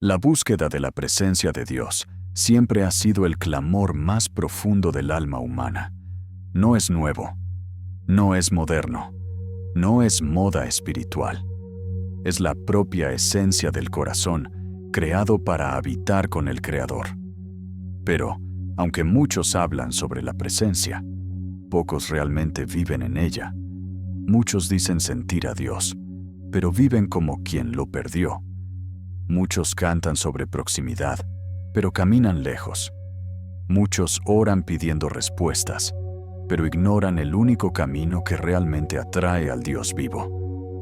La búsqueda de la presencia de Dios siempre ha sido el clamor más profundo del alma humana. No es nuevo, no es moderno, no es moda espiritual. Es la propia esencia del corazón, creado para habitar con el Creador. Pero, aunque muchos hablan sobre la presencia, pocos realmente viven en ella. Muchos dicen sentir a Dios, pero viven como quien lo perdió. Muchos cantan sobre proximidad, pero caminan lejos. Muchos oran pidiendo respuestas, pero ignoran el único camino que realmente atrae al Dios vivo,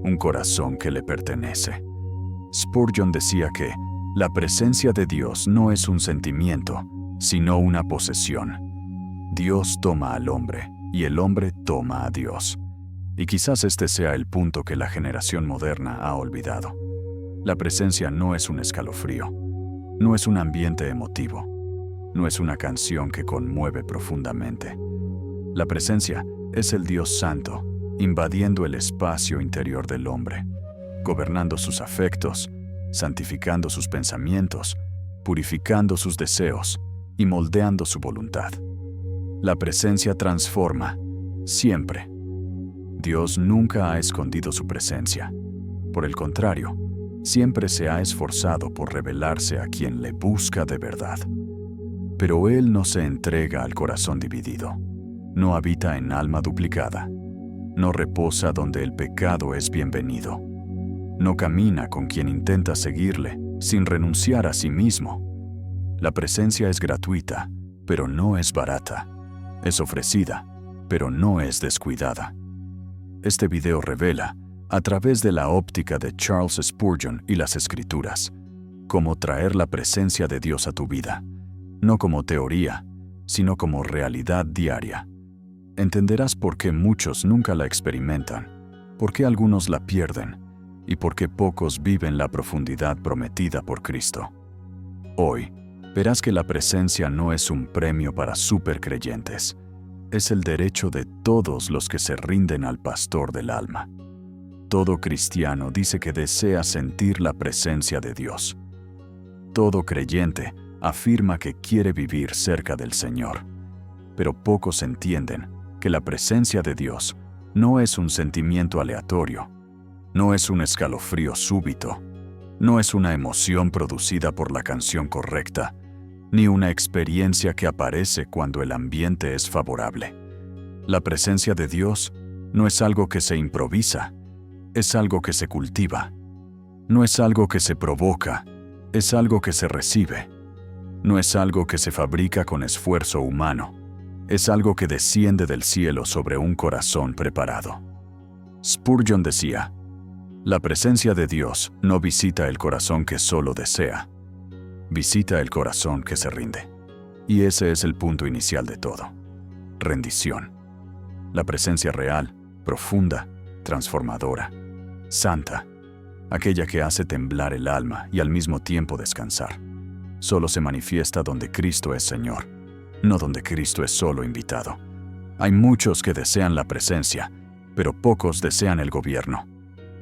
un corazón que le pertenece. Spurgeon decía que la presencia de Dios no es un sentimiento, sino una posesión. Dios toma al hombre y el hombre toma a Dios. Y quizás este sea el punto que la generación moderna ha olvidado. La presencia no es un escalofrío, no es un ambiente emotivo, no es una canción que conmueve profundamente. La presencia es el Dios Santo, invadiendo el espacio interior del hombre, gobernando sus afectos, santificando sus pensamientos, purificando sus deseos y moldeando su voluntad. La presencia transforma, siempre. Dios nunca ha escondido su presencia. Por el contrario, siempre se ha esforzado por revelarse a quien le busca de verdad. Pero Él no se entrega al corazón dividido. No habita en alma duplicada. No reposa donde el pecado es bienvenido. No camina con quien intenta seguirle, sin renunciar a sí mismo. La presencia es gratuita, pero no es barata. Es ofrecida, pero no es descuidada. Este video revela, a través de la óptica de Charles Spurgeon y las Escrituras, cómo traer la presencia de Dios a tu vida, no como teoría, sino como realidad diaria. Entenderás por qué muchos nunca la experimentan, por qué algunos la pierden y por qué pocos viven la profundidad prometida por Cristo. Hoy, verás que la presencia no es un premio para supercreyentes, es el derecho de todos los que se rinden al pastor del alma. Todo cristiano dice que desea sentir la presencia de Dios. Todo creyente afirma que quiere vivir cerca del Señor. Pero pocos entienden que la presencia de Dios no es un sentimiento aleatorio, no es un escalofrío súbito, no es una emoción producida por la canción correcta, ni una experiencia que aparece cuando el ambiente es favorable. La presencia de Dios no es algo que se improvisa, es algo que se cultiva. No es algo que se provoca, es algo que se recibe. No es algo que se fabrica con esfuerzo humano, es algo que desciende del cielo sobre un corazón preparado. Spurgeon decía, la presencia de Dios no visita el corazón que solo desea, visita el corazón que se rinde. Y ese es el punto inicial de todo. Rendición. La presencia real, profunda, transformadora, santa, aquella que hace temblar el alma y al mismo tiempo descansar, solo se manifiesta donde Cristo es Señor, no donde Cristo es solo invitado. Hay muchos que desean la presencia, pero pocos desean el gobierno.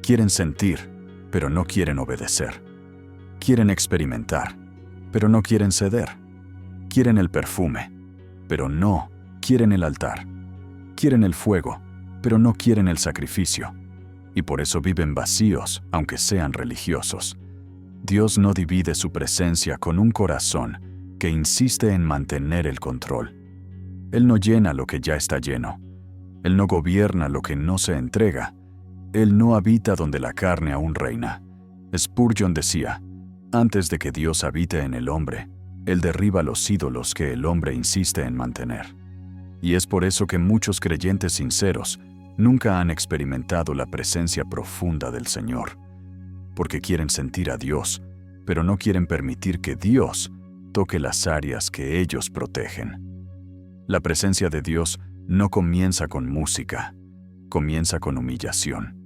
Quieren sentir, pero no quieren obedecer. Quieren experimentar, pero no quieren ceder. Quieren el perfume, pero no quieren el altar. Quieren el fuego, pero no quieren el sacrificio. Y por eso viven vacíos, aunque sean religiosos. Dios no divide su presencia con un corazón que insiste en mantener el control. Él no llena lo que ya está lleno. Él no gobierna lo que no se entrega. Él no habita donde la carne aún reina. Spurgeon decía, antes de que Dios habite en el hombre, Él derriba los ídolos que el hombre insiste en mantener. Y es por eso que muchos creyentes sinceros nunca han experimentado la presencia profunda del Señor, porque quieren sentir a Dios, pero no quieren permitir que Dios toque las áreas que ellos protegen. La presencia de Dios no comienza con música, comienza con humillación.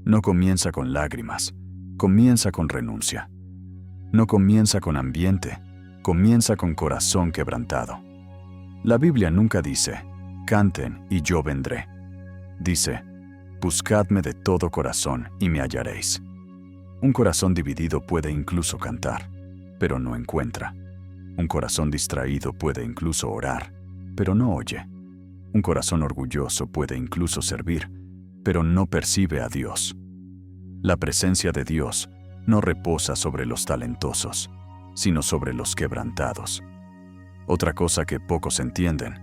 No comienza con lágrimas, comienza con renuncia. No comienza con ambiente, comienza con corazón quebrantado. La Biblia nunca dice, canten y yo vendré. Dice, buscadme de todo corazón y me hallaréis. Un corazón dividido puede incluso cantar, pero no encuentra. Un corazón distraído puede incluso orar, pero no oye. Un corazón orgulloso puede incluso servir, pero no percibe a Dios. La presencia de Dios no reposa sobre los talentosos, sino sobre los quebrantados. Otra cosa que pocos entienden: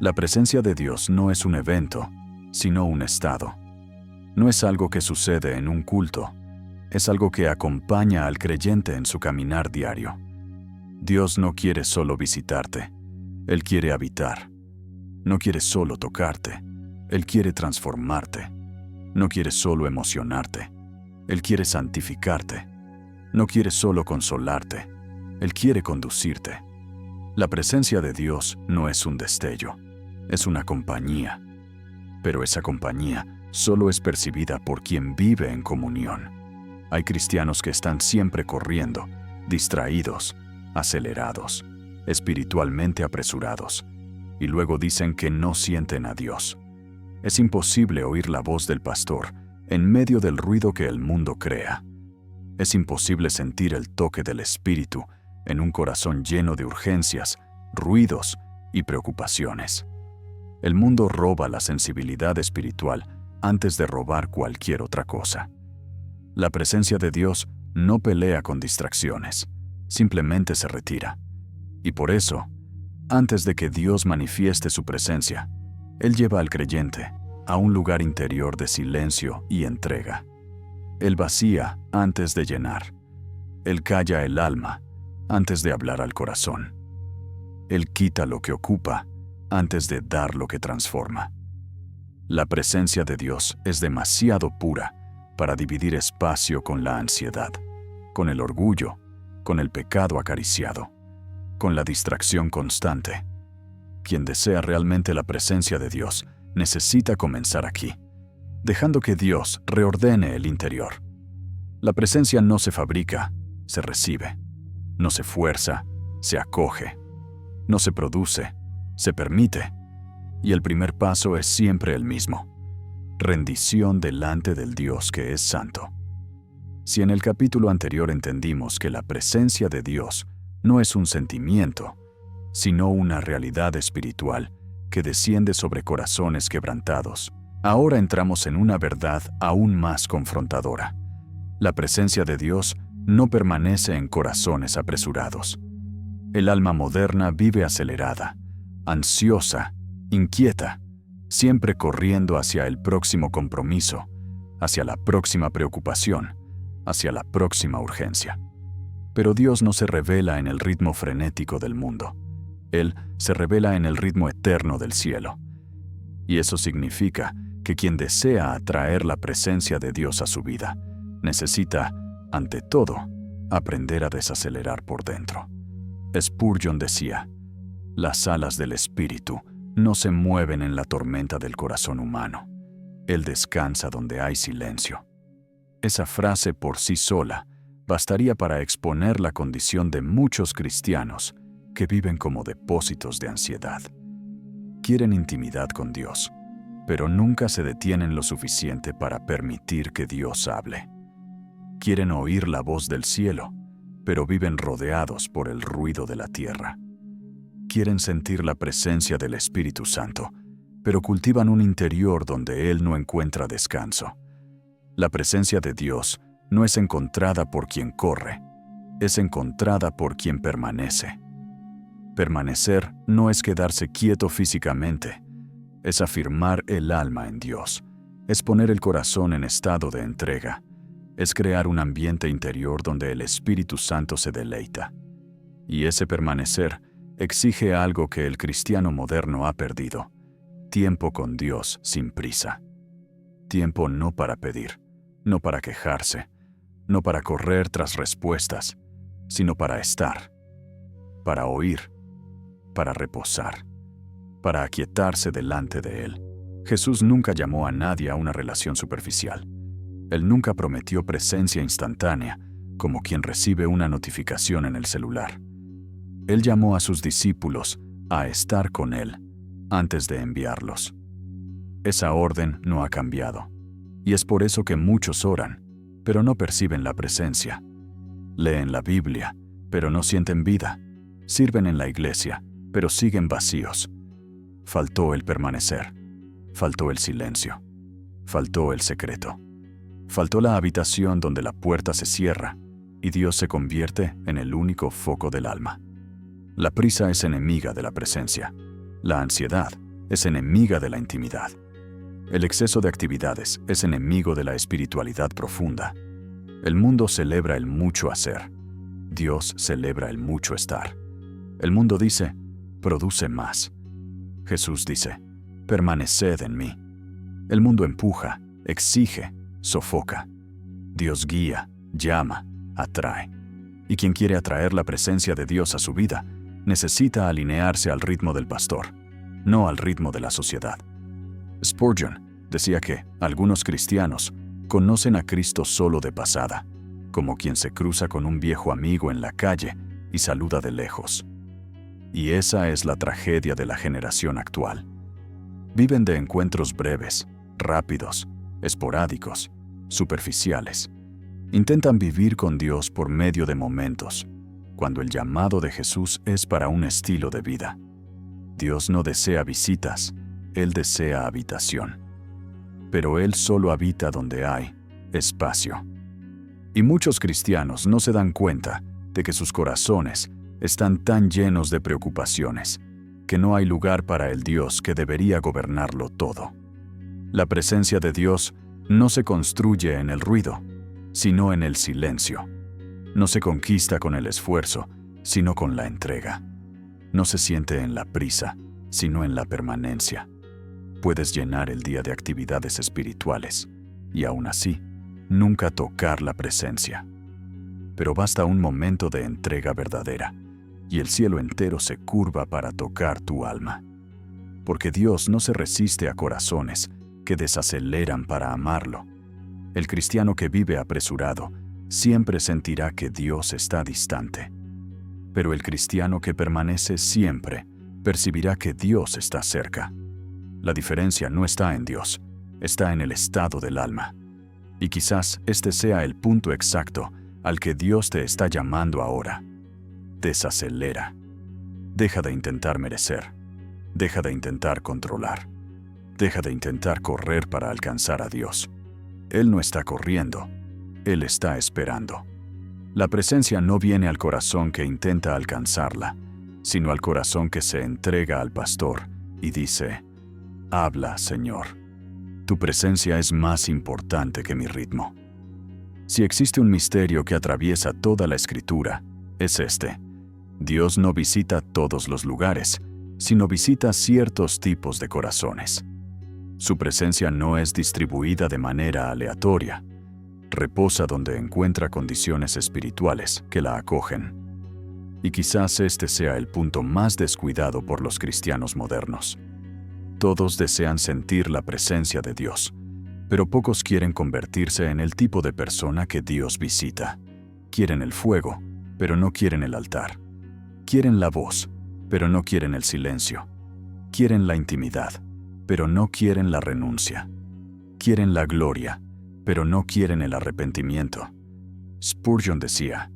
la presencia de Dios no es un evento, sino un estado. No es algo que sucede en un culto, es algo que acompaña al creyente en su caminar diario. Dios no quiere solo visitarte, Él quiere habitar. No quiere solo tocarte, Él quiere transformarte. No quiere solo emocionarte, Él quiere santificarte. No quiere solo consolarte, Él quiere conducirte. La presencia de Dios no es un destello, es una compañía. Pero esa compañía solo es percibida por quien vive en comunión. Hay cristianos que están siempre corriendo, distraídos, acelerados, espiritualmente apresurados, y luego dicen que no sienten a Dios. Es imposible oír la voz del pastor en medio del ruido que el mundo crea. Es imposible sentir el toque del Espíritu en un corazón lleno de urgencias, ruidos y preocupaciones. El mundo roba la sensibilidad espiritual antes de robar cualquier otra cosa. La presencia de Dios no pelea con distracciones, simplemente se retira. Y por eso, antes de que Dios manifieste su presencia, Él lleva al creyente a un lugar interior de silencio y entrega. Él vacía antes de llenar. Él calla el alma antes de hablar al corazón. Él quita lo que ocupa antes de dar lo que transforma. La presencia de Dios es demasiado pura para dividir espacio con la ansiedad, con el orgullo, con el pecado acariciado, con la distracción constante. Quien desea realmente la presencia de Dios necesita comenzar aquí, dejando que Dios reordene el interior. La presencia no se fabrica, se recibe. No se fuerza, se acoge. No se produce, se permite. Y el primer paso es siempre el mismo: rendición delante del Dios que es santo. Si en el capítulo anterior entendimos que la presencia de Dios no es un sentimiento, sino una realidad espiritual que desciende sobre corazones quebrantados, ahora entramos en una verdad aún más confrontadora. La presencia de Dios no permanece en corazones apresurados. El alma moderna vive acelerada, ansiosa, inquieta, siempre corriendo hacia el próximo compromiso, hacia la próxima preocupación, hacia la próxima urgencia. Pero Dios no se revela en el ritmo frenético del mundo. Él se revela en el ritmo eterno del cielo. Y eso significa que quien desea atraer la presencia de Dios a su vida, necesita, ante todo, aprender a desacelerar por dentro. Spurgeon decía: las alas del espíritu no se mueven en la tormenta del corazón humano. Él descansa donde hay silencio. Esa frase por sí sola bastaría para exponer la condición de muchos cristianos que viven como depósitos de ansiedad. Quieren intimidad con Dios, pero nunca se detienen lo suficiente para permitir que Dios hable. Quieren oír la voz del cielo, pero viven rodeados por el ruido de la tierra. Quieren sentir la presencia del Espíritu Santo, pero cultivan un interior donde Él no encuentra descanso. La presencia de Dios no es encontrada por quien corre, es encontrada por quien permanece. Permanecer no es quedarse quieto físicamente, es afirmar el alma en Dios, es poner el corazón en estado de entrega, es crear un ambiente interior donde el Espíritu Santo se deleita. Y ese permanecer exige algo que el cristiano moderno ha perdido: tiempo con Dios sin prisa. Tiempo no para pedir, no para quejarse, no para correr tras respuestas, sino para estar, para oír, para reposar, para aquietarse delante de Él. Jesús nunca llamó a nadie a una relación superficial. Él nunca prometió presencia instantánea, como quien recibe una notificación en el celular. Él llamó a sus discípulos a estar con Él antes de enviarlos. Esa orden no ha cambiado, y es por eso que muchos oran, pero no perciben la presencia. Leen la Biblia, pero no sienten vida. Sirven en la iglesia, pero siguen vacíos. Faltó el permanecer. Faltó el silencio. Faltó el secreto. Faltó la habitación donde la puerta se cierra y Dios se convierte en el único foco del alma. La prisa es enemiga de la presencia. La ansiedad es enemiga de la intimidad. El exceso de actividades es enemigo de la espiritualidad profunda. El mundo celebra el mucho hacer. Dios celebra el mucho estar. El mundo dice, produce más. Jesús dice, permaneced en mí. El mundo empuja, exige, sofoca. Dios guía, llama, atrae. Y quien quiere atraer la presencia de Dios a su vida, necesita alinearse al ritmo del pastor, no al ritmo de la sociedad. Spurgeon decía que algunos cristianos conocen a Cristo solo de pasada, como quien se cruza con un viejo amigo en la calle y saluda de lejos. Y esa es la tragedia de la generación actual. Viven de encuentros breves, rápidos, esporádicos, superficiales. Intentan vivir con Dios por medio de momentos, cuando el llamado de Jesús es para un estilo de vida. Dios no desea visitas, Él desea habitación. Pero Él solo habita donde hay espacio. Y muchos cristianos no se dan cuenta de que sus corazones están tan llenos de preocupaciones que no hay lugar para el Dios que debería gobernarlo todo. La presencia de Dios no se construye en el ruido, sino en el silencio. No se conquista con el esfuerzo, sino con la entrega. No se siente en la prisa, sino en la permanencia. Puedes llenar el día de actividades espirituales y aún así, nunca tocar la presencia. Pero basta un momento de entrega verdadera y el cielo entero se curva para tocar tu alma. Porque Dios no se resiste a corazones que desaceleran para amarlo. El cristiano que vive apresurado siempre sentirá que Dios está distante. Pero el cristiano que permanece siempre percibirá que Dios está cerca. La diferencia no está en Dios, está en el estado del alma. Y quizás este sea el punto exacto al que Dios te está llamando ahora. Desacelera. Deja de intentar merecer. Deja de intentar controlar. Deja de intentar correr para alcanzar a Dios. Él no está corriendo, Él está esperando. La presencia no viene al corazón que intenta alcanzarla, sino al corazón que se entrega al pastor y dice, habla, Señor. Tu presencia es más importante que mi ritmo. Si existe un misterio que atraviesa toda la Escritura, es este. Dios no visita todos los lugares, sino visita ciertos tipos de corazones. Su presencia no es distribuida de manera aleatoria. Reposa donde encuentra condiciones espirituales que la acogen. Y quizás este sea el punto más descuidado por los cristianos modernos. Todos desean sentir la presencia de Dios, pero pocos quieren convertirse en el tipo de persona que Dios visita. Quieren el fuego, pero no quieren el altar. Quieren la voz, pero no quieren el silencio. Quieren la intimidad, pero no quieren la renuncia. Quieren la gloria, pero no quieren el arrepentimiento. Spurgeon decía,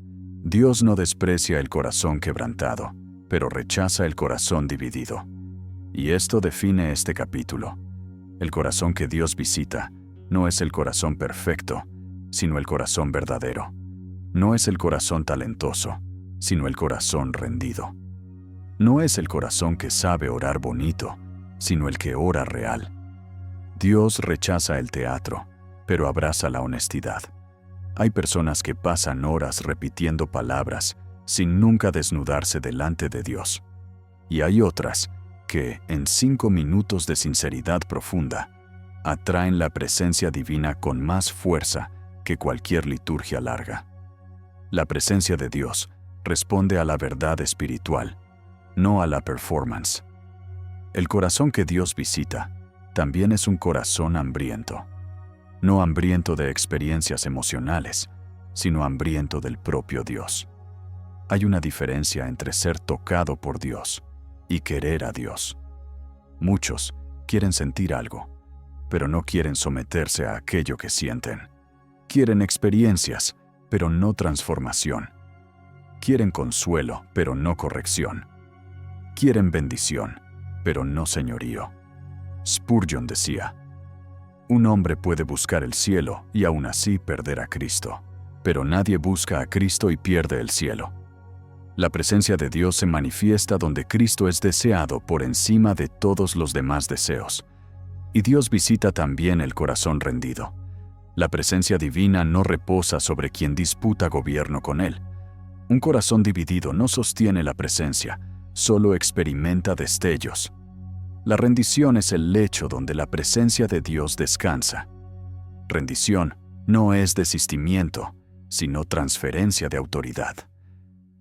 Dios no desprecia el corazón quebrantado, pero rechaza el corazón dividido. Y esto define este capítulo. El corazón que Dios visita no es el corazón perfecto, sino el corazón verdadero. No es el corazón talentoso, sino el corazón rendido. No es el corazón que sabe orar bonito, sino el que ora real. Dios rechaza el teatro, pero abraza la honestidad. Hay personas que pasan horas repitiendo palabras sin nunca desnudarse delante de Dios. Y hay otras que, en 5 minutos de sinceridad profunda, atraen la presencia divina con más fuerza que cualquier liturgia larga. La presencia de Dios responde a la verdad espiritual, no a la performance. El corazón que Dios visita también es un corazón hambriento. No hambriento de experiencias emocionales, sino hambriento del propio Dios. Hay una diferencia entre ser tocado por Dios y querer a Dios. Muchos quieren sentir algo, pero no quieren someterse a aquello que sienten. Quieren experiencias, pero no transformación. quieren consuelo, pero no corrección. Quieren bendición, pero no señorío. Spurgeon decía: un hombre puede buscar el cielo y aún así perder a Cristo, pero nadie busca a Cristo y pierde el cielo. La presencia de Dios se manifiesta donde Cristo es deseado por encima de todos los demás deseos. Y Dios visita también el corazón rendido. La presencia divina no reposa sobre quien disputa gobierno con Él. Un corazón dividido no sostiene la presencia, solo experimenta destellos. La rendición es el lecho donde la presencia de Dios descansa. Rendición no es desistimiento, sino transferencia de autoridad.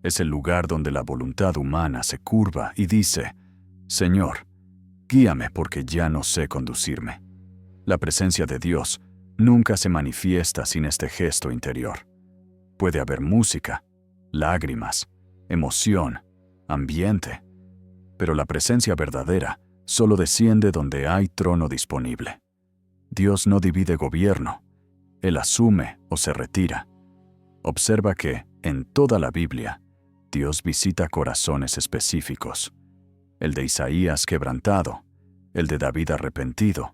Es el lugar donde la voluntad humana se curva y dice: Señor, guíame porque ya no sé conducirme. La presencia de Dios nunca se manifiesta sin este gesto interior. Puede haber música, lágrimas, emoción, ambiente, pero la presencia verdadera solo desciende donde hay trono disponible. Dios no divide gobierno, Él asume o se retira. Observa que, en toda la Biblia, Dios visita corazones específicos. El de Isaías quebrantado, el de David arrepentido,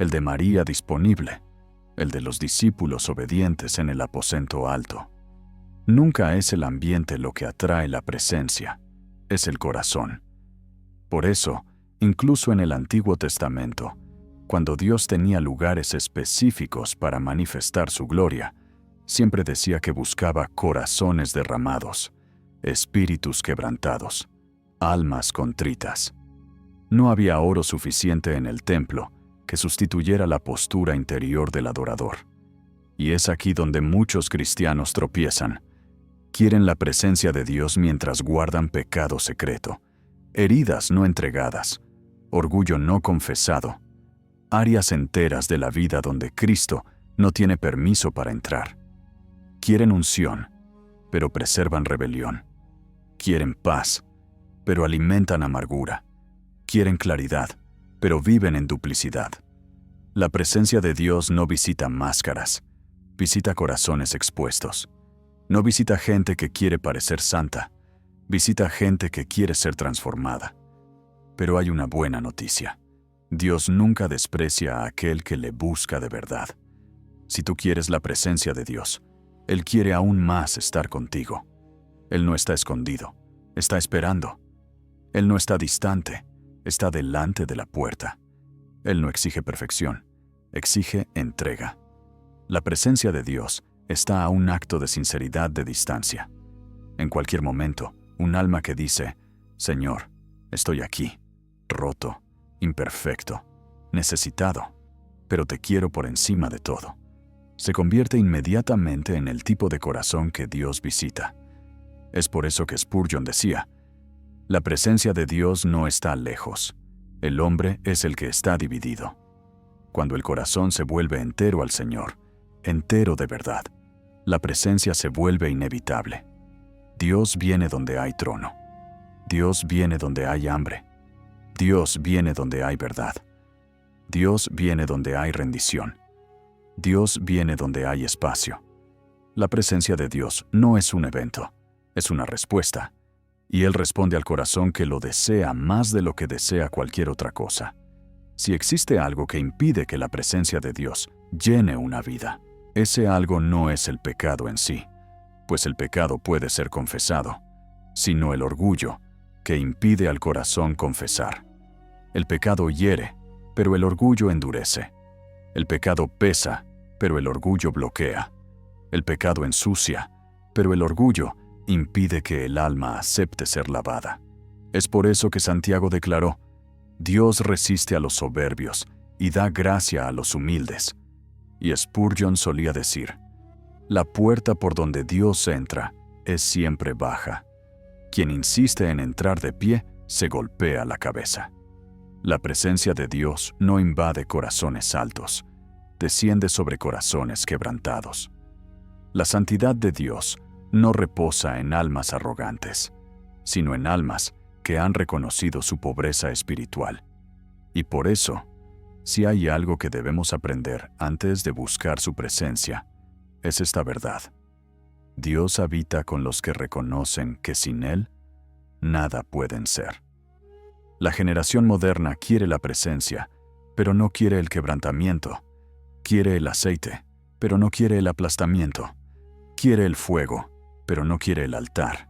el de María disponible, el de los discípulos obedientes en el aposento alto. Nunca es el ambiente lo que atrae la presencia, es el corazón. Por eso, incluso en el Antiguo Testamento, cuando Dios tenía lugares específicos para manifestar su gloria, siempre decía que buscaba corazones derramados, espíritus quebrantados, almas contritas. No había oro suficiente en el templo que sustituyera la postura interior del adorador. Y es aquí donde muchos cristianos tropiezan. Quieren la presencia de Dios mientras guardan pecado secreto, heridas no entregadas, orgullo no confesado, áreas enteras de la vida donde Cristo no tiene permiso para entrar. Quieren unción, pero preservan rebelión. Quieren paz, pero alimentan amargura. Quieren claridad, pero viven en duplicidad. La presencia de Dios no visita máscaras, visita corazones expuestos. No visita gente que quiere parecer santa, visita gente que quiere ser transformada. Pero hay una buena noticia. Dios nunca desprecia a aquel que le busca de verdad. Si tú quieres la presencia de Dios, Él quiere aún más estar contigo. Él no está escondido, está esperando. Él no está distante, está delante de la puerta. Él no exige perfección, exige entrega. La presencia de Dios está a un acto de sinceridad de distancia. En cualquier momento, un alma que dice: Señor, estoy aquí, roto, imperfecto, necesitado, pero te quiero por encima de todo, se convierte inmediatamente en el tipo de corazón que Dios visita. Es por eso que Spurgeon decía: la presencia de Dios no está lejos, el hombre es el que está dividido. Cuando el corazón se vuelve entero al Señor, entero de verdad, la presencia se vuelve inevitable. Dios viene donde hay trono. Dios viene donde hay hambre. Dios viene donde hay verdad. Dios viene donde hay rendición. Dios viene donde hay espacio. La presencia de Dios no es un evento, es una respuesta. Y Él responde al corazón que lo desea más de lo que desea cualquier otra cosa. Si existe algo que impide que la presencia de Dios llene una vida, ese algo no es el pecado en sí, pues el pecado puede ser confesado, sino el orgullo, que impide al corazón confesar. El pecado hiere, pero el orgullo endurece. El pecado pesa, pero el orgullo bloquea. El pecado ensucia, pero el orgullo impide que el alma acepte ser lavada. Es por eso que Santiago declaró: Dios resiste a los soberbios y da gracia a los humildes. Y Spurgeon solía decir: la puerta por donde Dios entra es siempre baja. Quien insiste en entrar de pie se golpea la cabeza. La presencia de Dios no invade corazones altos, desciende sobre corazones quebrantados. La santidad de Dios no reposa en almas arrogantes, sino en almas que han reconocido su pobreza espiritual. Y por eso, si hay algo que debemos aprender antes de buscar su presencia, es esta verdad. Dios habita con los que reconocen que sin Él, nada pueden ser. La generación moderna quiere la presencia, pero no quiere el quebrantamiento. Quiere el aceite, pero no quiere el aplastamiento. Quiere el fuego, pero no quiere el altar.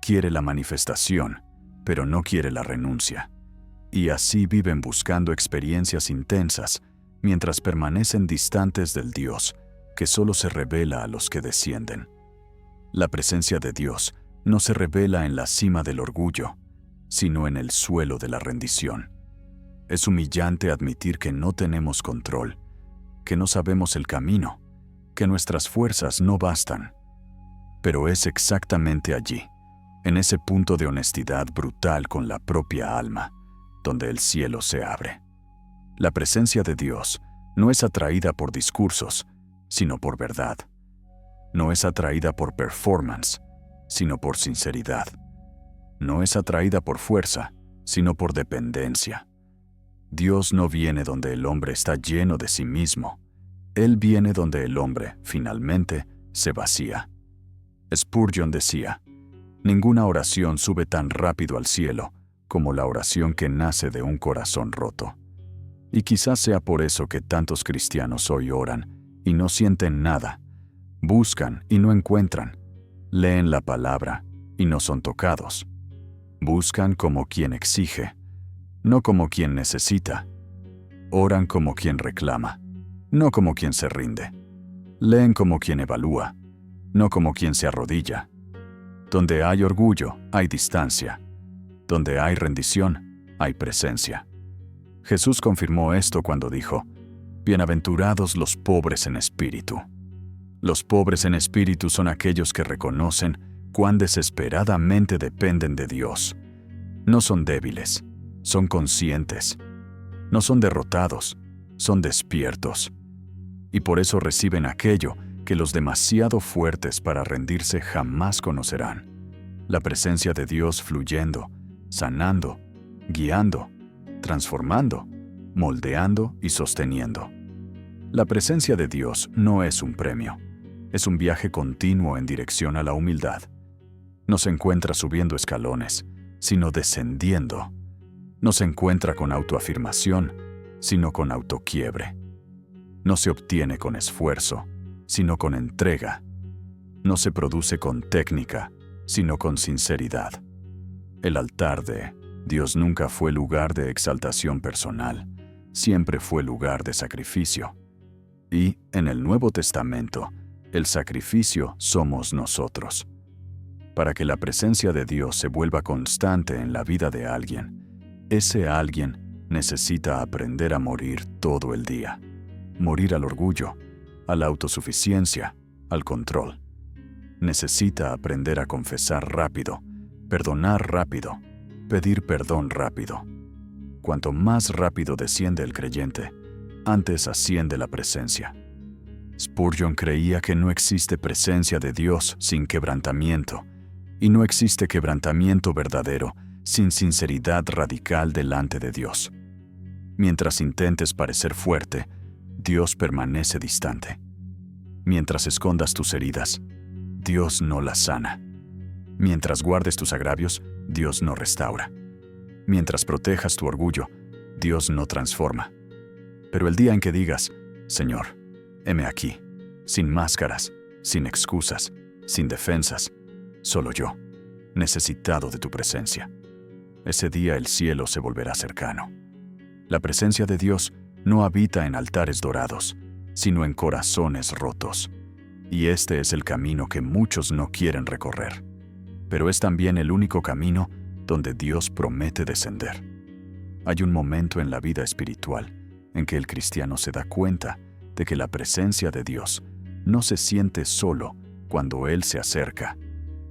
Quiere la manifestación, pero no quiere la renuncia. Y así viven buscando experiencias intensas, mientras permanecen distantes del Dios, que solo se revela a los que descienden. La presencia de Dios no se revela en la cima del orgullo, sino en el suelo de la rendición. Es humillante admitir que no tenemos control, que no sabemos el camino, que nuestras fuerzas no bastan. Pero es exactamente allí, en ese punto de honestidad brutal con la propia alma, donde el cielo se abre. La presencia de Dios no es atraída por discursos, sino por verdad. No es atraída por performance, sino por sinceridad. No es atraída por fuerza, sino por dependencia. Dios no viene donde el hombre está lleno de sí mismo. Él viene donde el hombre, finalmente, se vacía. Spurgeon decía, ninguna oración sube tan rápido al cielo como la oración que nace de un corazón roto. Y quizás sea por eso que tantos cristianos hoy oran y no sienten nada. Buscan y no encuentran. Leen la palabra y no son tocados. Buscan como quien exige, no como quien necesita. Oran como quien reclama, no como quien se rinde. Leen como quien evalúa, no como quien se arrodilla. Donde hay orgullo, hay distancia. Donde hay rendición, hay presencia. Jesús confirmó esto cuando dijo, bienaventurados los pobres en espíritu. Los pobres en espíritu son aquellos que reconocen cuán desesperadamente dependen de Dios. No son débiles, son conscientes. No son derrotados, son despiertos. Y por eso reciben aquello que los demasiado fuertes para rendirse jamás conocerán. La presencia de Dios fluyendo, sanando, guiando, transformando, moldeando y sosteniendo. La presencia de Dios no es un premio. Es un viaje continuo en dirección a la humildad. No se encuentra subiendo escalones, sino descendiendo. No se encuentra con autoafirmación, sino con autoquiebre. No se obtiene con esfuerzo, sino con entrega. No se produce con técnica, sino con sinceridad. El altar de Dios nunca fue lugar de exaltación personal, siempre fue lugar de sacrificio. Y, en el Nuevo Testamento, el sacrificio somos nosotros. Para que la presencia de Dios se vuelva constante en la vida de alguien, ese alguien necesita aprender a morir todo el día. Morir al orgullo, a la autosuficiencia, al control. Necesita aprender a confesar rápido, perdonar rápido, pedir perdón rápido. Cuanto más rápido desciende el creyente, antes asciende la presencia. Spurgeon creía que no existe presencia de Dios sin quebrantamiento, y no existe quebrantamiento verdadero sin sinceridad radical delante de Dios. Mientras intentes parecer fuerte, Dios permanece distante. Mientras escondas tus heridas, Dios no las sana. Mientras guardes tus agravios, Dios no restaura. Mientras protejas tu orgullo, Dios no transforma. Pero el día en que digas, Señor, heme aquí, sin máscaras, sin excusas, sin defensas, solo yo, necesitado de tu presencia. Ese día el cielo se volverá cercano. La presencia de Dios no habita en altares dorados, sino en corazones rotos. Y este es el camino que muchos no quieren recorrer. Pero es también el único camino donde Dios promete descender. Hay un momento en la vida espiritual en que el cristiano se da cuenta de que la presencia de Dios no se siente solo cuando Él se acerca,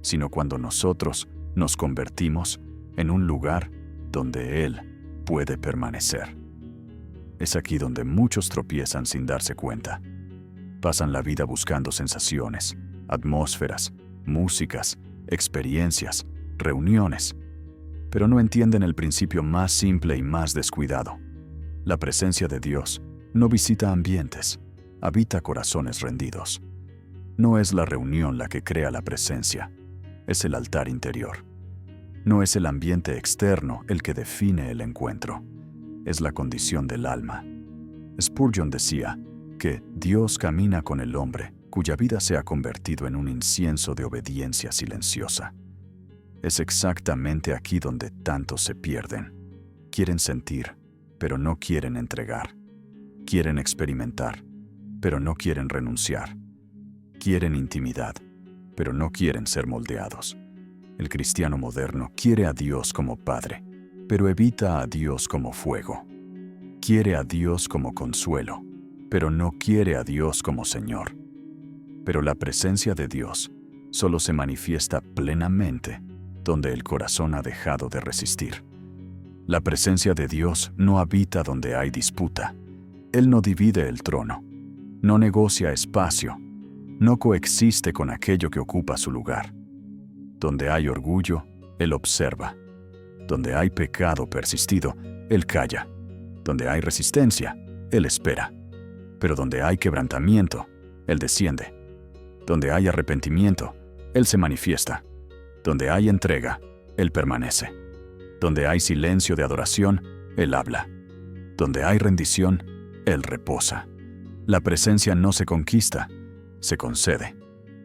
sino cuando nosotros nos convertimos en un lugar donde Él puede permanecer. Es aquí donde muchos tropiezan sin darse cuenta. Pasan la vida buscando sensaciones, atmósferas, músicas, experiencias, reuniones, pero no entienden el principio más simple y más descuidado. La presencia de Dios no visita ambientes, habita corazones rendidos. No es la reunión la que crea la presencia, es el altar interior. No es el ambiente externo el que define el encuentro, es la condición del alma. Spurgeon decía que Dios camina con el hombre cuya vida se ha convertido en un incienso de obediencia silenciosa. Es exactamente aquí donde tantos se pierden. Quieren sentir, pero no quieren entregar. Quieren experimentar, pero no quieren renunciar. Quieren intimidad, pero no quieren ser moldeados. El cristiano moderno quiere a Dios como Padre, pero evita a Dios como fuego. Quiere a Dios como consuelo, pero no quiere a Dios como Señor. Pero la presencia de Dios solo se manifiesta plenamente donde el corazón ha dejado de resistir. La presencia de Dios no habita donde hay disputa. Él no divide el trono, no negocia espacio, no coexiste con aquello que ocupa su lugar. Donde hay orgullo, Él observa. Donde hay pecado persistido, Él calla. Donde hay resistencia, Él espera. Pero donde hay quebrantamiento, Él desciende. Donde hay arrepentimiento, Él se manifiesta. Donde hay entrega, Él permanece. Donde hay silencio de adoración, Él habla. Donde hay rendición, Él reposa. La presencia no se conquista, se concede.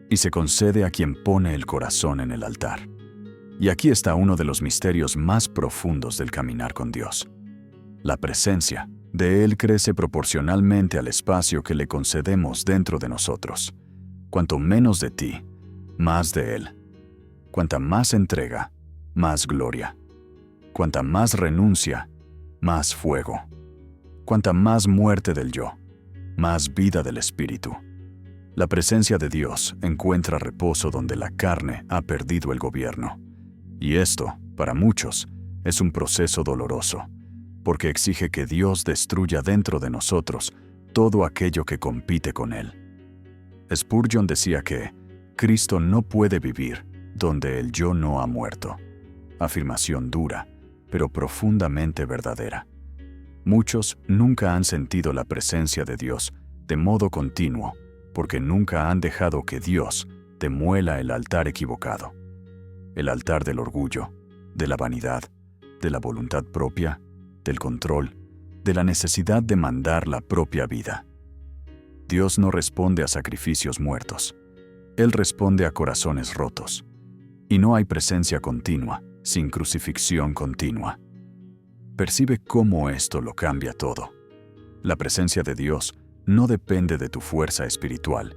Y se concede a quien pone el corazón en el altar. Y aquí está uno de los misterios más profundos del caminar con Dios. La presencia de Él crece proporcionalmente al espacio que le concedemos dentro de nosotros. Cuanto menos de ti, más de Él. Cuanta más entrega, más gloria. Cuanta más renuncia, más fuego. Cuanta más muerte del yo, más vida del espíritu. La presencia de Dios encuentra reposo donde la carne ha perdido el gobierno. Y esto, para muchos, es un proceso doloroso, porque exige que Dios destruya dentro de nosotros todo aquello que compite con Él. Spurgeon decía que Cristo no puede vivir donde el yo no ha muerto. Afirmación dura, pero profundamente verdadera. Muchos nunca han sentido la presencia de Dios de modo continuo, porque nunca han dejado que Dios demuela el altar equivocado. El altar del orgullo, de la vanidad, de la voluntad propia, del control, de la necesidad de mandar la propia vida. Dios no responde a sacrificios muertos. Él responde a corazones rotos. Y no hay presencia continua, sin crucifixión continua. Percibe cómo esto lo cambia todo. La presencia de Dios no depende de tu fuerza espiritual,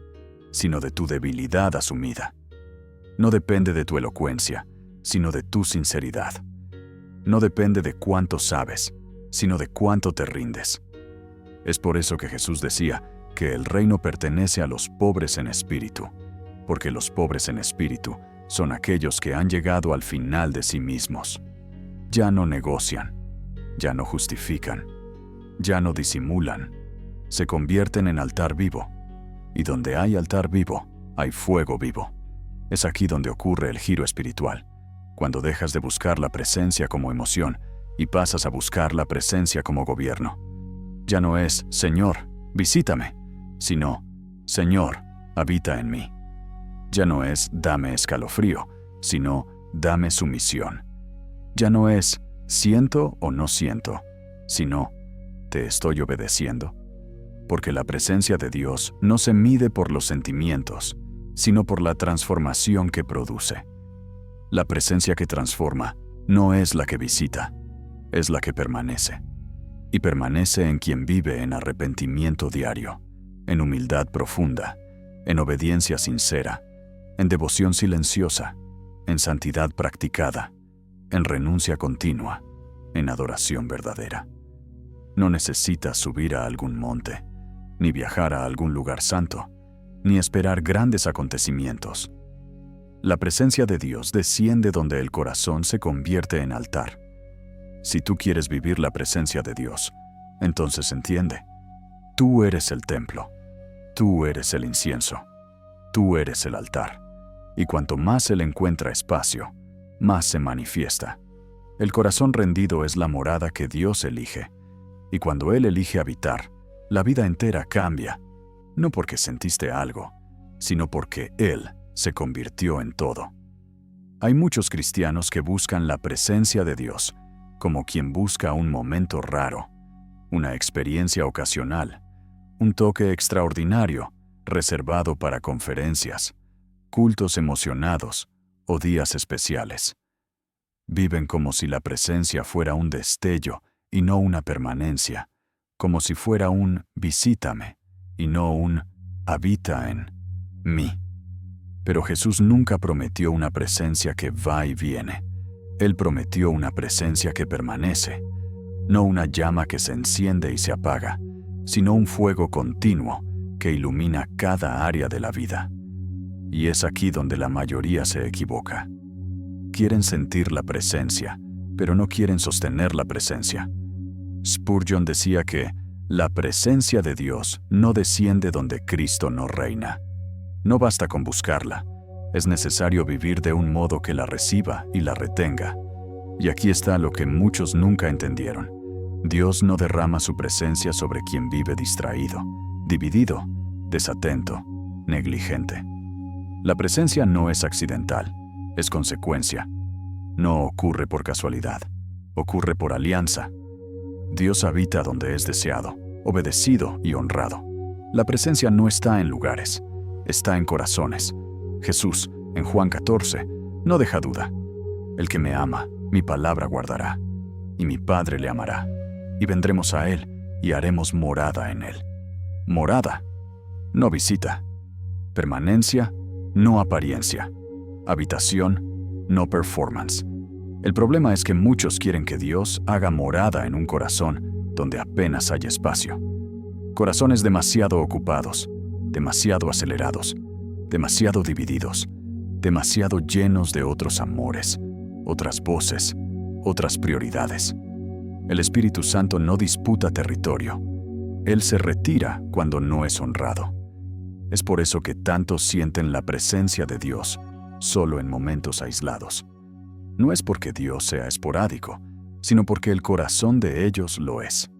sino de tu debilidad asumida. No depende de tu elocuencia, sino de tu sinceridad. No depende de cuánto sabes, sino de cuánto te rindes. Es por eso que Jesús decía que el reino pertenece a los pobres en espíritu, porque los pobres en espíritu son aquellos que han llegado al final de sí mismos. Ya no negocian, ya no justifican, ya no disimulan. Se convierten en altar vivo. Y donde hay altar vivo, hay fuego vivo. Es aquí donde ocurre el giro espiritual, cuando dejas de buscar la presencia como emoción y pasas a buscar la presencia como gobierno. Ya no es, Señor, visítame, sino, Señor, habita en mí. Ya no es, dame escalofrío, sino, dame sumisión. Ya no es, siento o no siento, sino, te estoy obedeciendo. Porque la presencia de Dios no se mide por los sentimientos, sino por la transformación que produce. La presencia que transforma no es la que visita, es la que permanece. Y permanece en quien vive en arrepentimiento diario, en humildad profunda, en obediencia sincera, en devoción silenciosa, en santidad practicada, en renuncia continua, en adoración verdadera. No necesitas subir a algún monte, ni viajar a algún lugar santo, ni esperar grandes acontecimientos. La presencia de Dios desciende donde el corazón se convierte en altar. Si tú quieres vivir la presencia de Dios, entonces entiende, tú eres el templo, tú eres el incienso, tú eres el altar. Y cuanto más Él encuentra espacio, más se manifiesta. El corazón rendido es la morada que Dios elige, y cuando Él elige habitar, la vida entera cambia, no porque sentiste algo, sino porque Él se convirtió en todo. Hay muchos cristianos que buscan la presencia de Dios, como quien busca un momento raro, una experiencia ocasional, un toque extraordinario, reservado para conferencias, cultos emocionados o días especiales. Viven como si la presencia fuera un destello y no una permanencia, como si fuera un visítame y no un habita en mí. Pero Jesús nunca prometió una presencia que va y viene. Él prometió una presencia que permanece, no una llama que se enciende y se apaga, sino un fuego continuo que ilumina cada área de la vida. Y es aquí donde la mayoría se equivoca. Quieren sentir la presencia, pero no quieren sostener la presencia. Spurgeon decía que la presencia de Dios no desciende donde Cristo no reina. No basta con buscarla, es necesario vivir de un modo que la reciba y la retenga. Y aquí está lo que muchos nunca entendieron. Dios no derrama su presencia sobre quien vive distraído, dividido, desatento, negligente. La presencia no es accidental, es consecuencia. No ocurre por casualidad, ocurre por alianza. Dios habita donde es deseado, obedecido y honrado. La presencia no está en lugares, está en corazones. Jesús, en Juan 14, no deja duda. El que me ama, mi palabra guardará, y mi Padre le amará, y vendremos a él y haremos morada en él. Morada, no visita. Permanencia, no apariencia. Habitación, no performance. El problema es que muchos quieren que Dios haga morada en un corazón donde apenas hay espacio. Corazones demasiado ocupados, demasiado acelerados, demasiado divididos, demasiado llenos de otros amores, otras voces, otras prioridades. El Espíritu Santo no disputa territorio. Él se retira cuando no es honrado. Es por eso que tantos sienten la presencia de Dios solo en momentos aislados. No es porque Dios sea esporádico, sino porque el corazón de ellos lo es.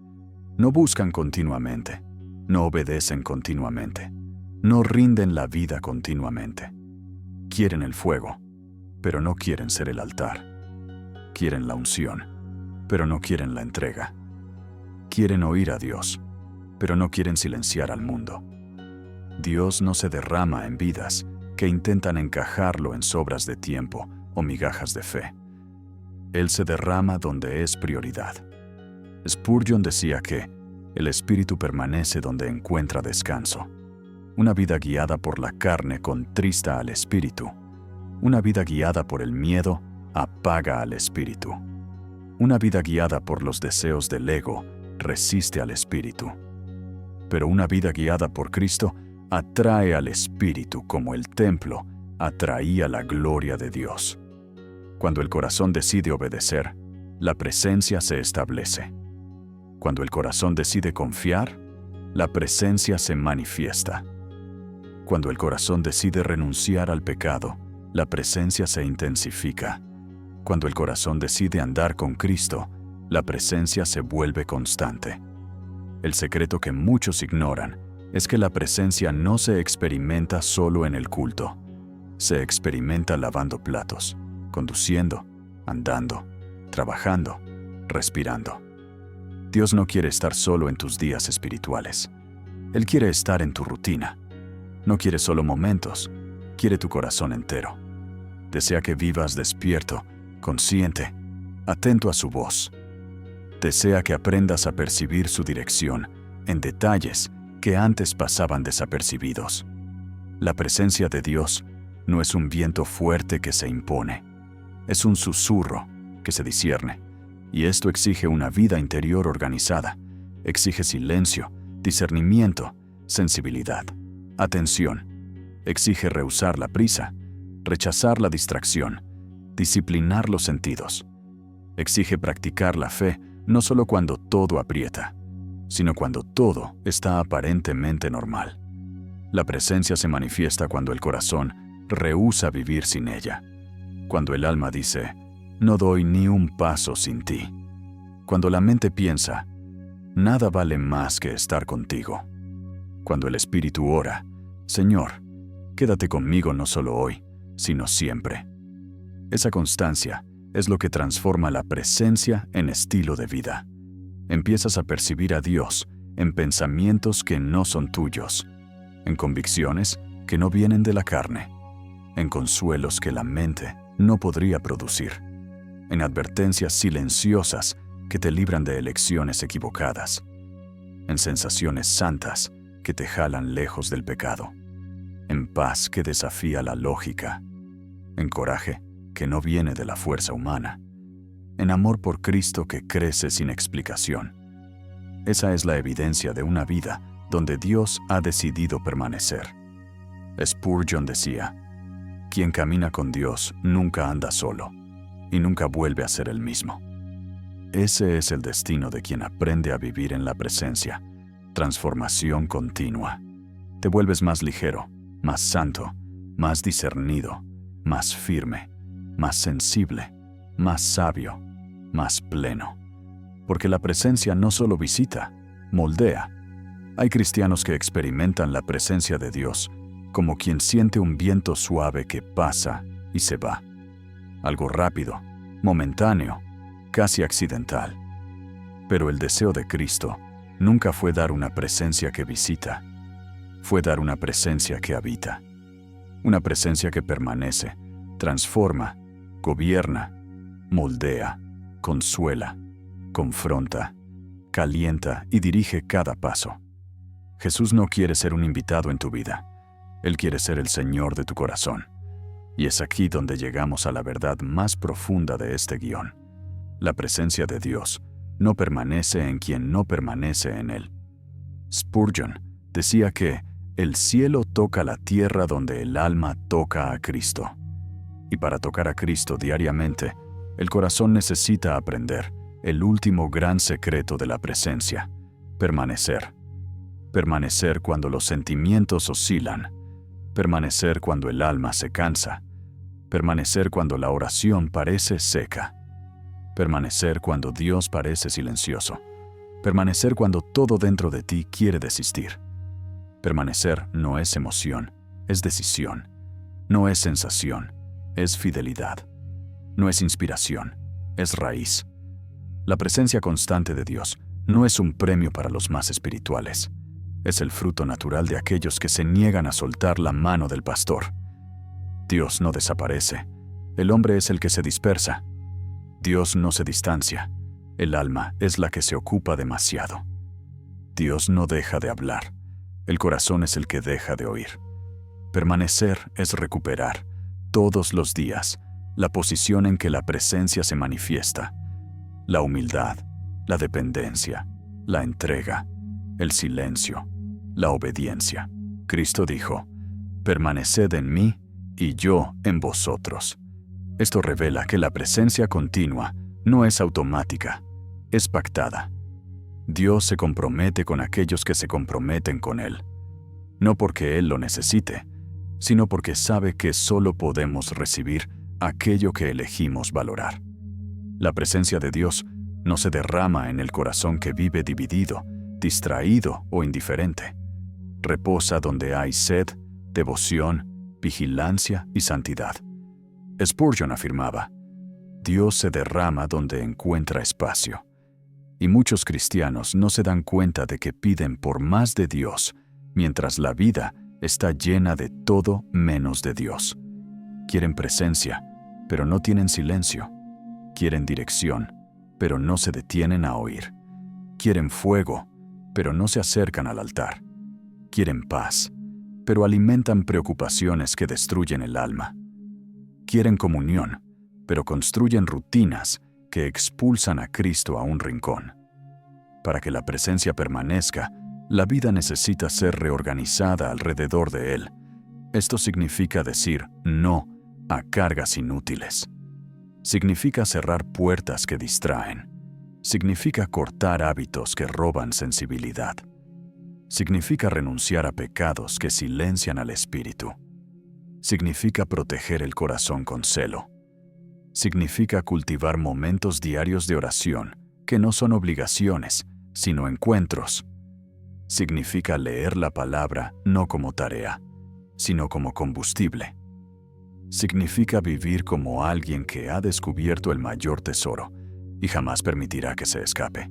No buscan continuamente, no obedecen continuamente, no rinden la vida continuamente. Quieren el fuego, pero no quieren ser el altar. Quieren la unción, pero no quieren la entrega. Quieren oír a Dios, pero no quieren silenciar al mundo. Dios no se derrama en vidas que intentan encajarlo en sobras de tiempo o migajas de fe. Él se derrama donde es prioridad. Spurgeon decía que el espíritu permanece donde encuentra descanso. Una vida guiada por la carne contrista al espíritu. Una vida guiada por el miedo apaga al espíritu. Una vida guiada por los deseos del ego resiste al espíritu. Pero una vida guiada por Cristo atrae al espíritu como el templo atraía la gloria de Dios. Cuando el corazón decide obedecer, la presencia se establece. Cuando el corazón decide confiar, la presencia se manifiesta. Cuando el corazón decide renunciar al pecado, la presencia se intensifica. Cuando el corazón decide andar con Cristo, la presencia se vuelve constante. El secreto que muchos ignoran es que la presencia no se experimenta solo en el culto. Se experimenta lavando platos, conduciendo, andando, trabajando, respirando. Dios no quiere estar solo en tus días espirituales. Él quiere estar en tu rutina. No quiere solo momentos, quiere tu corazón entero. Desea que vivas despierto, consciente, atento a su voz. Desea que aprendas a percibir su dirección en detalles que antes pasaban desapercibidos. La presencia de Dios no es un viento fuerte que se impone, es un susurro que se discierne, y esto exige una vida interior organizada, exige silencio, discernimiento, sensibilidad, atención, exige rehusar la prisa, rechazar la distracción, disciplinar los sentidos, exige practicar la fe no solo cuando todo aprieta, sino cuando todo está aparentemente normal. La presencia se manifiesta cuando el corazón rehúsa vivir sin ella. Cuando el alma dice, no doy ni un paso sin ti. Cuando la mente piensa, nada vale más que estar contigo. Cuando el espíritu ora, Señor, quédate conmigo no solo hoy, sino siempre. Esa constancia es lo que transforma la presencia en estilo de vida. Empiezas a percibir a Dios en pensamientos que no son tuyos, en convicciones que no vienen de la carne, en consuelos que la mente no podría producir, en advertencias silenciosas que te libran de elecciones equivocadas, en sensaciones santas que te jalan lejos del pecado, en paz que desafía la lógica, en coraje que no viene de la fuerza humana, en amor por Cristo que crece sin explicación. Esa es la evidencia de una vida donde Dios ha decidido permanecer. Spurgeon decía, quien camina con Dios nunca anda solo y nunca vuelve a ser el mismo. Ese es el destino de quien aprende a vivir en la presencia. Transformación continua. Te vuelves más ligero, más santo, más discernido, más firme, más sensible, más sabio, más pleno. Porque la presencia no solo visita, moldea. Hay cristianos que experimentan la presencia de Dios como quien siente un viento suave que pasa y se va. Algo rápido, momentáneo, casi accidental. Pero el deseo de Cristo nunca fue dar una presencia que visita, fue dar una presencia que habita, una presencia que permanece, transforma, gobierna, moldea, consuela, confronta, calienta y dirige cada paso. Jesús no quiere ser un invitado en tu vida, Él quiere ser el Señor de tu corazón. Y es aquí donde llegamos a la verdad más profunda de este guión. La presencia de Dios no permanece en quien no permanece en Él. Spurgeon decía que el cielo toca la tierra donde el alma toca a Cristo. Y para tocar a Cristo diariamente, el corazón necesita aprender el último gran secreto de la presencia: permanecer. Permanecer cuando los sentimientos oscilan. Permanecer cuando el alma se cansa. Permanecer cuando la oración parece seca. Permanecer cuando Dios parece silencioso. Permanecer cuando todo dentro de ti quiere desistir. Permanecer no es emoción, es decisión. No es sensación, es fidelidad. No es inspiración, es raíz. La presencia constante de Dios no es un premio para los más espirituales. Es el fruto natural de aquellos que se niegan a soltar la mano del pastor. Dios no desaparece. El hombre es el que se dispersa. Dios no se distancia. El alma es la que se ocupa demasiado. Dios no deja de hablar. El corazón es el que deja de oír. Permanecer es recuperar, todos los días, la posición en que la presencia se manifiesta. La humildad, la dependencia, la entrega, el silencio, la obediencia. Cristo dijo, permaneced en mí y yo en vosotros. Esto revela que la presencia continua no es automática, es pactada. Dios se compromete con aquellos que se comprometen con Él, no porque Él lo necesite, sino porque sabe que solo podemos recibir aquello que elegimos valorar. La presencia de Dios no se derrama en el corazón que vive dividido, distraído o indiferente. Reposa donde hay sed, devoción, vigilancia y santidad. Spurgeon afirmaba, Dios se derrama donde encuentra espacio. Y muchos cristianos no se dan cuenta de que piden por más de Dios, mientras la vida está llena de todo menos de Dios. Quieren presencia, pero no tienen silencio. Quieren dirección, pero no se detienen a oír. Quieren fuego, pero no se acercan al altar. Quieren paz, pero alimentan preocupaciones que destruyen el alma. Quieren comunión, pero construyen rutinas que expulsan a Cristo a un rincón. Para que la presencia permanezca, la vida necesita ser reorganizada alrededor de Él. Esto significa decir no a cargas inútiles. Significa cerrar puertas que distraen. Significa cortar hábitos que roban sensibilidad. Significa renunciar a pecados que silencian al espíritu. Significa proteger el corazón con celo. Significa cultivar momentos diarios de oración que no son obligaciones, sino encuentros. Significa leer la palabra no como tarea, sino como combustible. Significa vivir como alguien que ha descubierto el mayor tesoro y jamás permitirá que se escape.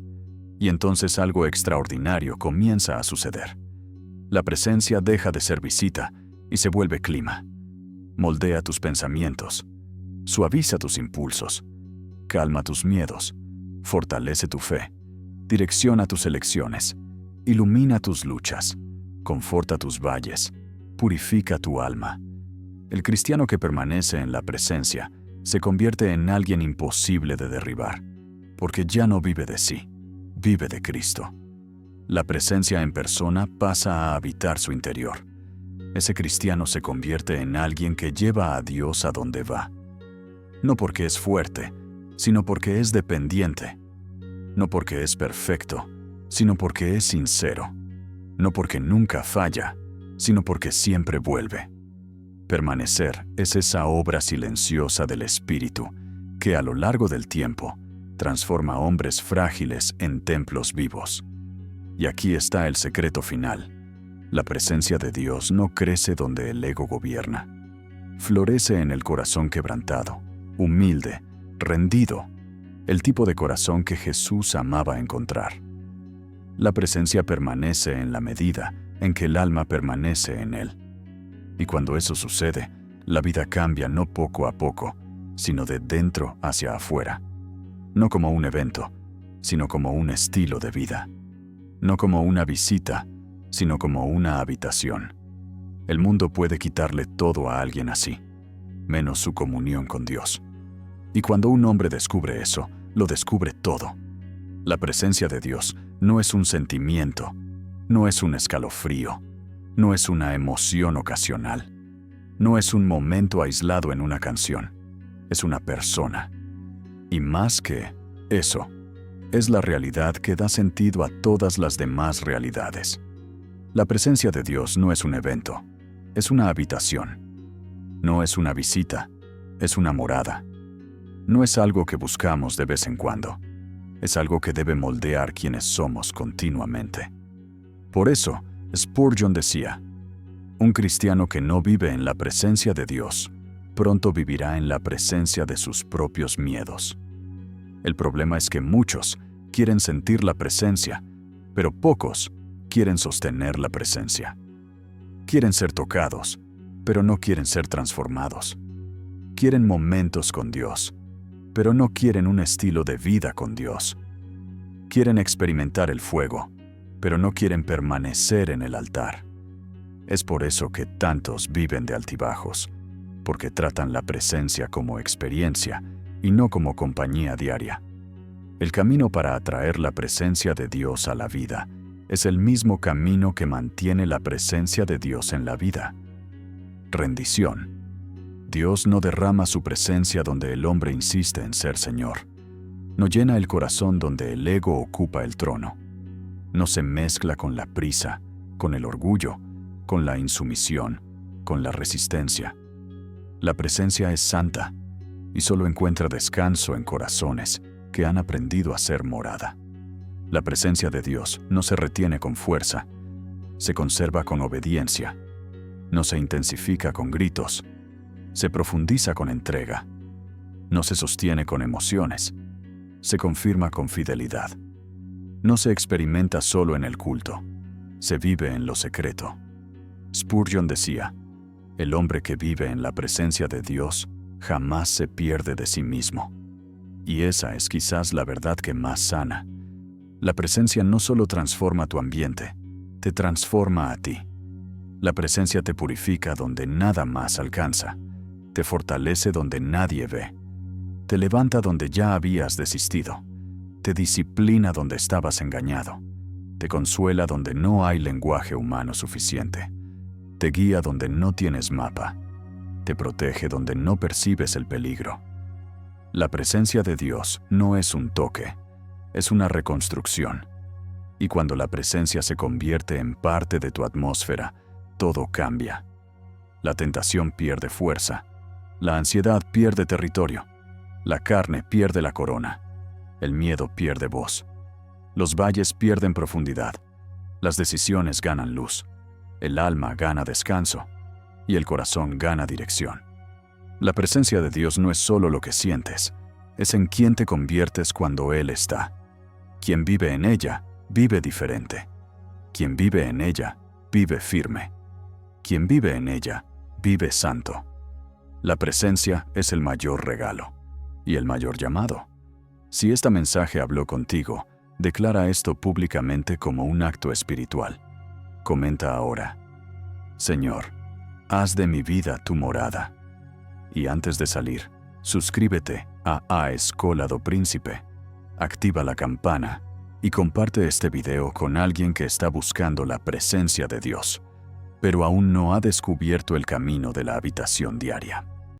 Y entonces algo extraordinario comienza a suceder. La presencia deja de ser visita y se vuelve clima. Moldea tus pensamientos, suaviza tus impulsos, calma tus miedos, fortalece tu fe, direcciona tus elecciones, ilumina tus luchas, conforta tus valles, purifica tu alma. El cristiano que permanece en la presencia se convierte en alguien imposible de derribar, porque ya no vive de sí, vive de Cristo. La presencia en persona pasa a habitar su interior. Ese cristiano se convierte en alguien que lleva a Dios a donde va. No porque es fuerte, sino porque es dependiente. No porque es perfecto, sino porque es sincero. No porque nunca falla, sino porque siempre vuelve. Permanecer es esa obra silenciosa del Espíritu que a lo largo del tiempo transforma hombres frágiles en templos vivos. Y aquí está el secreto final. La presencia de Dios no crece donde el ego gobierna. Florece en el corazón quebrantado, humilde, rendido, el tipo de corazón que Jesús amaba encontrar. La presencia permanece en la medida en que el alma permanece en Él. Y cuando eso sucede, la vida cambia no poco a poco, sino de dentro hacia afuera. No como un evento, sino como un estilo de vida. No como una visita, sino como una habitación. El mundo puede quitarle todo a alguien así, menos su comunión con Dios. Y cuando un hombre descubre eso, lo descubre todo. La presencia de Dios no es un sentimiento, no es un escalofrío, no es una emoción ocasional, no es un momento aislado en una canción, es una persona. Y más que eso, es la realidad que da sentido a todas las demás realidades. La presencia de Dios no es un evento, es una habitación. No es una visita, es una morada. No es algo que buscamos de vez en cuando, es algo que debe moldear quienes somos continuamente. Por eso, Spurgeon decía, un cristiano que no vive en la presencia de Dios, pronto vivirá en la presencia de sus propios miedos. El problema es que muchos quieren sentir la presencia, pero pocos quieren sostener la presencia. Quieren ser tocados, pero no quieren ser transformados. Quieren momentos con Dios, pero no quieren un estilo de vida con Dios. Quieren experimentar el fuego, pero no quieren permanecer en el altar. Es por eso que tantos viven de altibajos, porque tratan la presencia como experiencia y no como compañía diaria. El camino para atraer la presencia de Dios a la vida es el mismo camino que mantiene la presencia de Dios en la vida. Rendición. Dios no derrama su presencia donde el hombre insiste en ser Señor. No llena el corazón donde el ego ocupa el trono. No se mezcla con la prisa, con el orgullo, con la insumisión, con la resistencia. La presencia es santa y solo encuentra descanso en corazones que han aprendido a ser morada. La presencia de Dios no se retiene con fuerza, se conserva con obediencia, no se intensifica con gritos, se profundiza con entrega, no se sostiene con emociones, se confirma con fidelidad. No se experimenta solo en el culto, se vive en lo secreto. Spurgeon decía, el hombre que vive en la presencia de Dios jamás se pierde de sí mismo. Y esa es quizás la verdad que más sana. La presencia no solo transforma tu ambiente, te transforma a ti. La presencia te purifica donde nada más alcanza, te fortalece donde nadie ve, te levanta donde ya habías desistido, te disciplina donde estabas engañado, te consuela donde no hay lenguaje humano suficiente, te guía donde no tienes mapa, te protege donde no percibes el peligro. La presencia de Dios no es un toque, es una reconstrucción. Y cuando la presencia se convierte en parte de tu atmósfera, todo cambia. La tentación pierde fuerza, la ansiedad pierde territorio, la carne pierde la corona, el miedo pierde voz, los valles pierden profundidad, las decisiones ganan luz, el alma gana descanso, y el corazón gana dirección. La presencia de Dios no es solo lo que sientes, es en quien te conviertes cuando Él está. Quien vive en ella, vive diferente. Quien vive en ella, vive firme. Quien vive en ella, vive santo. La presencia es el mayor regalo y el mayor llamado. Si este mensaje habló contigo, declara esto públicamente como un acto espiritual. Comenta ahora: Señor, haz de mi vida tu morada. Y antes de salir, suscríbete a Escola do Príncipe, activa la campana y comparte este video con alguien que está buscando la presencia de Dios, pero aún no ha descubierto el camino de la habitación diaria.